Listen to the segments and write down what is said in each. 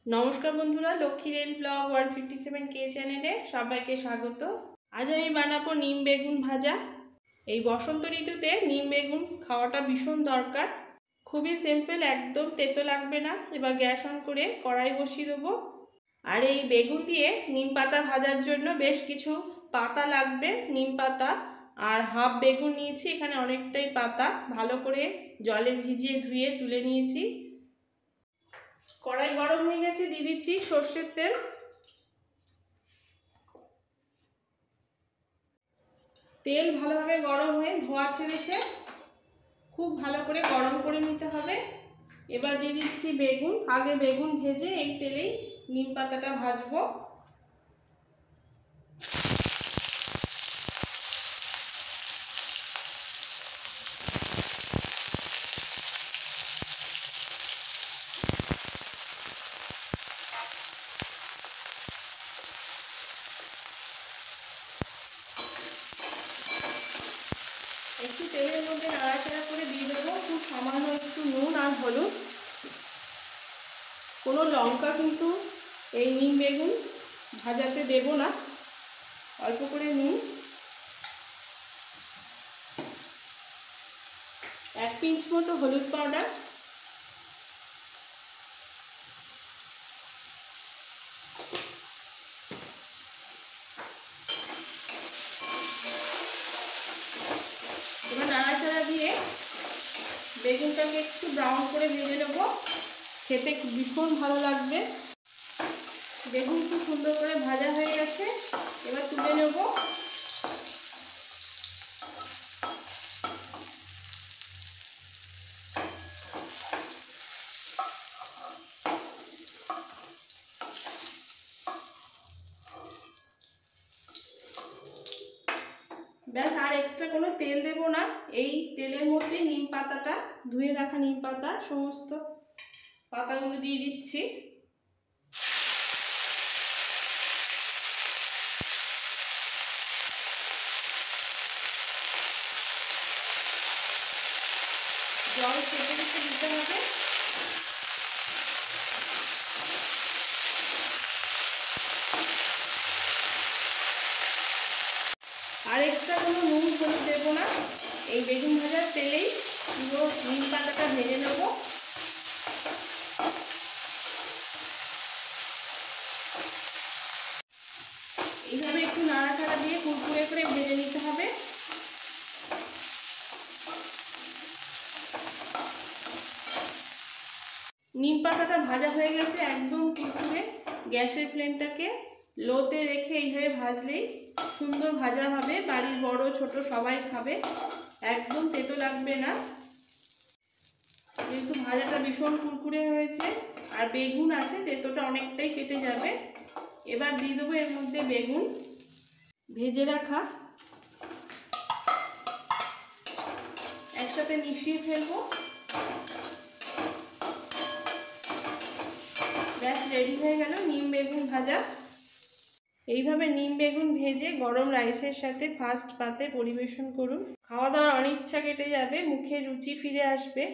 নমস্কার বন্ধুরা, Lakshmi rail blog 157K চ্যানেলে সবাইকে স্বাগত। আজ আমি বানাবো নিম বেগুন ভাজা। এই বসন্ত ঋতুতে নিম বেগুন খাওয়াটা ভীষণ দরকার। খুবই সিম্পল, একদম তেতো লাগবে না। এবার গ্যাস অন করে কড়াই বসিয়ে দেবো। আর এই বেগুন দিয়ে নিম পাতা ভাজার জন্য বেশ কিছু পাতা লাগবে। নিম পাতা আর হাফ বেগুন নিয়েছি, এখানে অনেকটাই পাতা ভালো করে জলে ভিজিয়ে ধুয়ে তুলে নিয়েছি। কড়াই গরম হয়ে গেছে, দিয়ে দিচ্ছি সর্ষের তেল। তেল ভালোভাবে গরম হয়ে ধোঁয়া ছেড়েছে, খুব ভালো করে গরম করে নিতে হবে। এবার দিয়ে দিচ্ছি বেগুন। আগে বেগুন ভেজে এই তেলেই নিম পাতাটা ভাজবো। একটু তেলের মধ্যে নাড়াচাড়া করে দিয়ে দেবো খুব সামান্য একটু নুন আর হলুদ। কোনো লঙ্কা কিন্তু এই নিম বেগুন ভাজাতে দেব না, অল্প করে নুন, 1 পিঞ্চ মতো হলুদ পাউডার, এবার নাড়াচাড়া দিয়ে বেগুনটাকে একটু ব্রাউন করে ভেজে নেব। খেতে ভীষণ ভালো লাগবে। বেগুন খুব সুন্দর করে ভাজা হয়ে গেছে, এবার তুলে নেব। ব্যাস, আর এক্সট্রা কোনো তেল দেব না। এই তেলের মধ্যে নিম পাতাটা, ধুয়ে রাখা নিম পাতা, সমস্ত পাতাগুলো দিয়ে দিচ্ছি। জল চেপে দিতে হবে। আর এক্সট্রা কোনো নুন হলুদ দেবো না। এই বেগুন ভাজার তেলেই পুরো নিম পাতাটা ভেজে নেব। এইভাবে একটু নাড়াচাড়া দিয়ে কুরকুরে করে ভেজে নিতে হবে। নিম পাতাটা ভাজা হয়ে গেছে একদম কুরকুরে। গ্যাসের ফ্লেমটাকে লোতে রেখে এইভাবে ভাজলেই সুন্দর ভাজা হবে। বাড়ির বড় ছোট সবাই খাবে, একদম তেতো লাগবে না। যেহেতু ভাজাটা ভীষণ কুরকুরে হয়েছে আর বেগুন আছে, তেতোটা অনেকটাই কেটে যাবে। এবার দিয়ে দেবো এর মধ্যে বেগুন ভেজে রাখা, একসাথে মিশিয়ে ফেলবো। ব্যাস, রেডি হয়ে গেল নিম বেগুন ভাজা। এইভাবে নিম বেগুন ভেজে গরম রাইসের সাথে ফার্স্ট পাতে পরিবেশন করুন। খাওয়া দাওয়ার অনিচ্ছা কেটে যাবে, মুখে রুচি ফিরে আসবে।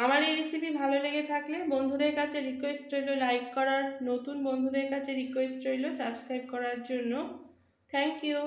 আমার এই রেসিপি ভালো লেগে থাকলে বন্ধুদের কাছে রিকোয়েস্ট রইল লাইক করার, নতুন বন্ধুদের কাছে রিকোয়েস্ট রইল সাবস্ক্রাইব করার জন্য। Thank you.